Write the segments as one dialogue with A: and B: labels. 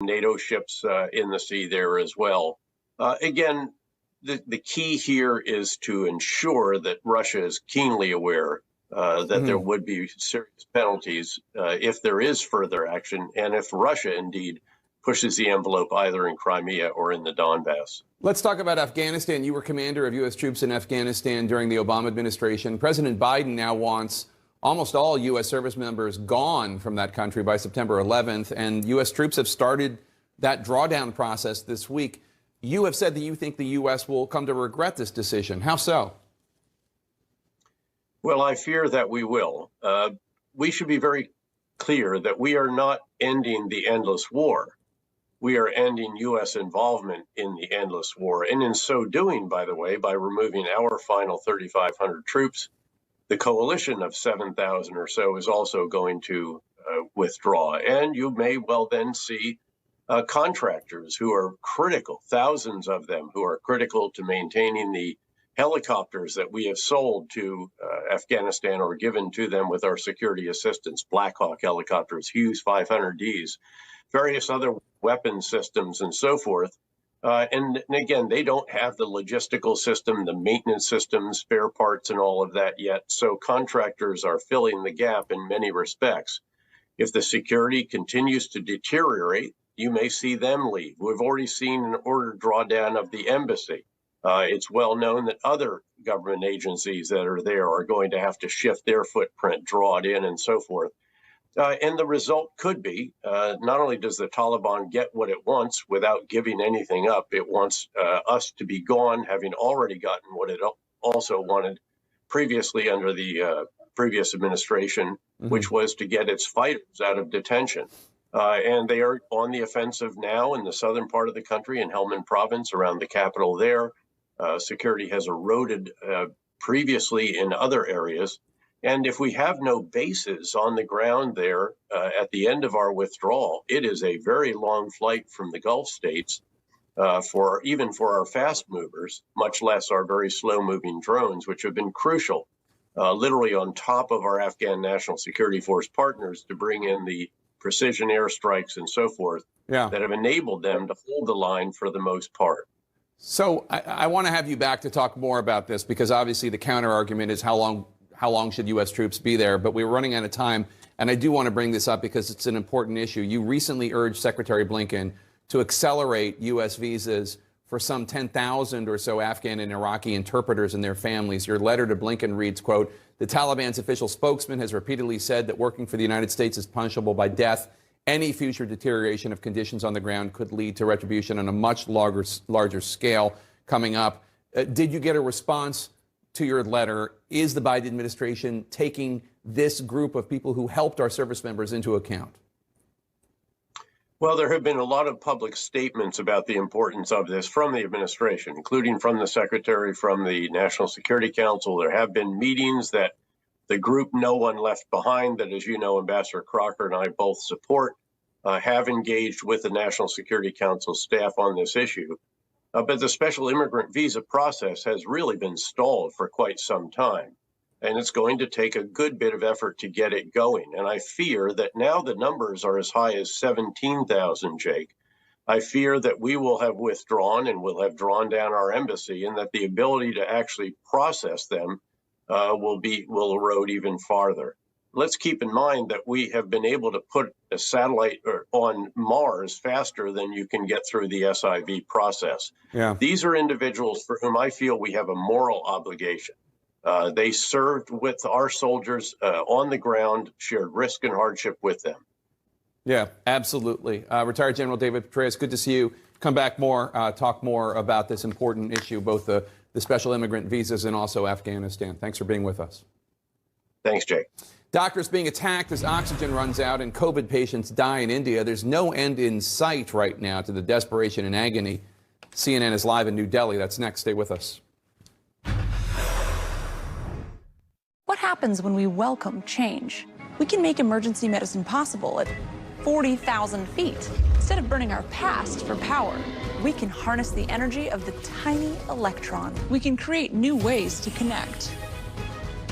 A: NATO ships in the sea there as well. Again, the key here is to ensure that Russia is keenly aware that there would be serious penalties if there is further action, and if Russia indeed pushes the envelope either in Crimea or in the Donbass.
B: Let's talk about Afghanistan. You were commander of U.S. troops in Afghanistan during the Obama administration. President Biden now wants almost all U.S. service members gone from that country by September 11th, and U.S. troops have started that drawdown process this week. You have said that you think the U.S. will come to regret this decision. How so?
A: Well, I fear that we will. We should be very clear that we are not ending the endless war. We are ending U.S. involvement in the endless war. And in so doing, by the way, by removing our final 3,500 troops, the coalition of 7,000 or so is also going to withdraw. And you may well then see contractors who are critical, thousands of them who are critical to maintaining the helicopters that we have sold to Afghanistan or given to them with our security assistance, Black Hawk helicopters, Hughes 500Ds, various other weapon systems and so forth. And again, they don't have the logistical system, the maintenance systems, spare parts and all of that yet. So contractors are filling the gap in many respects. If the security continues to deteriorate, you may see them leave. We've already seen an order drawdown of the embassy. It's well known that other government agencies that are there are going to have to shift their footprint, draw it in, and so forth. And the result could be not only does the Taliban get what it wants without giving anything up, it wants us to be gone, having already gotten what it also wanted previously under the previous administration, which was to get its fighters out of detention. And they are on the offensive now in the southern part of the country, in Helmand province, around the capital there. Security has eroded previously in other areas. And if we have no bases on the ground there at the end of our withdrawal, it is a very long flight from the Gulf states even for our fast movers, much less our very slow moving drones, which have been crucial, literally on top of our Afghan National Security Force partners to bring in the precision airstrikes and so forth that have enabled them to hold the line for the most part.
B: So I want to have you back to talk more about this, because obviously the counter argument is how long should U.S. troops be there? But we're running out of time, and I do want to bring this up because it's an important issue. You recently urged Secretary Blinken to accelerate U.S. visas for some 10,000 or so Afghan and Iraqi interpreters and their families. Your letter to Blinken reads, quote, "The Taliban's official spokesman has repeatedly said that working for the United States is punishable by death. Any future deterioration of conditions on the ground could lead to retribution on a much larger scale coming up." Did you get a response to your letter? Is the Biden administration taking this group of people who helped our service members into account?
A: Well, there have been a lot of public statements about the importance of this from the administration, including from the Secretary, from the National Security Council. There have been meetings that the group No One Left Behind, that, as you know, Ambassador Crocker and I both support, have engaged with the National Security Council staff on this issue. But the special immigrant visa process has really been stalled for quite some time. And it's going to take a good bit of effort to get it going. And I fear that now the numbers are as high as 17,000, Jake. I fear that we will have withdrawn and will have drawn down our embassy, and that the ability to actually process them will erode even farther. Let's keep in mind that we have been able to put a satellite on Mars faster than you can get through the SIV process. These are individuals for whom I feel we have a moral obligation. They served with our soldiers on the ground, shared risk and hardship with them.
B: Yeah, absolutely. Retired General David Petraeus, good to see you. Come back more, talk more about this important issue, both the special immigrant visas and also Afghanistan. Thanks for being with us.
A: Thanks, Jake.
B: Doctors being attacked as oxygen runs out and COVID patients die in India. There's no end in sight right now to the desperation and agony. CNN is live in New Delhi. That's next. Stay with us.
C: What happens when we welcome change? We can make emergency medicine possible at 40,000 feet. Instead of burning our past for power, we can harness the energy of the tiny electron. We can create new ways to connect,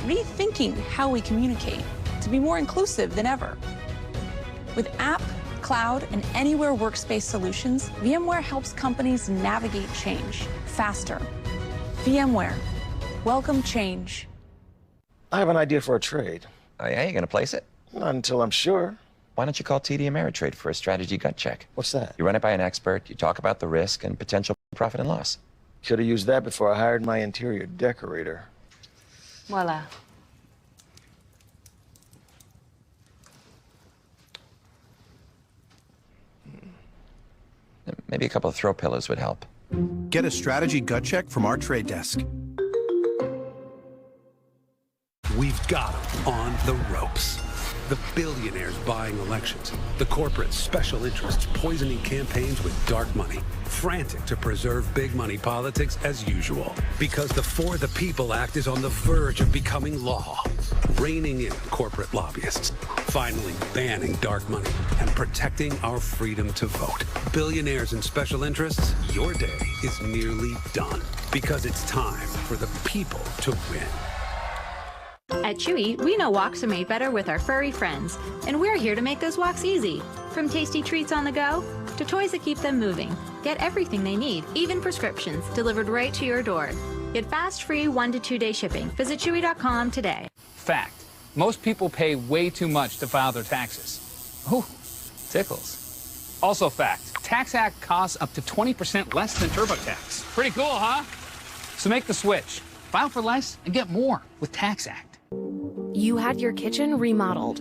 C: rethinking how we communicate to be more inclusive than ever. With app, cloud and anywhere workspace solutions, VMware helps companies navigate change faster. VMware. Welcome change.
D: I have an idea for a trade.
E: Oh, yeah? You gonna place it?
D: Not until I'm sure.
E: Why don't you call TD Ameritrade for a strategy gut check?
D: What's that?
E: You run it by an expert, you talk about the risk and potential profit and loss.
D: Could have used that before I hired my interior decorator.
F: Voila.
E: Maybe a couple of throw pillows would help.
G: Get a strategy gut check from our trade desk.
H: We've got them on the ropes. The billionaires buying elections. The corporate special interests poisoning campaigns with dark money. Frantic to preserve big money politics as usual. Because the For the People Act is on the verge of becoming law. Reining in corporate lobbyists. Finally banning dark money and protecting our freedom to vote. Billionaires and special interests, your day is nearly done. Because it's time for the people to win.
I: At Chewy, we know walks are made better with our furry friends, and we're here to make those walks easy. From tasty treats on the go to toys that keep them moving. Get everything they need, even prescriptions, delivered right to your door. Get fast, free 1 to 2 day shipping. Visit chewy.com today.
J: Fact. Most people pay way too much to file their taxes. Ooh, tickles. Also fact. Tax Act costs up to 20% less than TurboTax. Pretty cool, huh? So make the switch. File for less and get more with Tax Act.
K: You had your kitchen remodeled,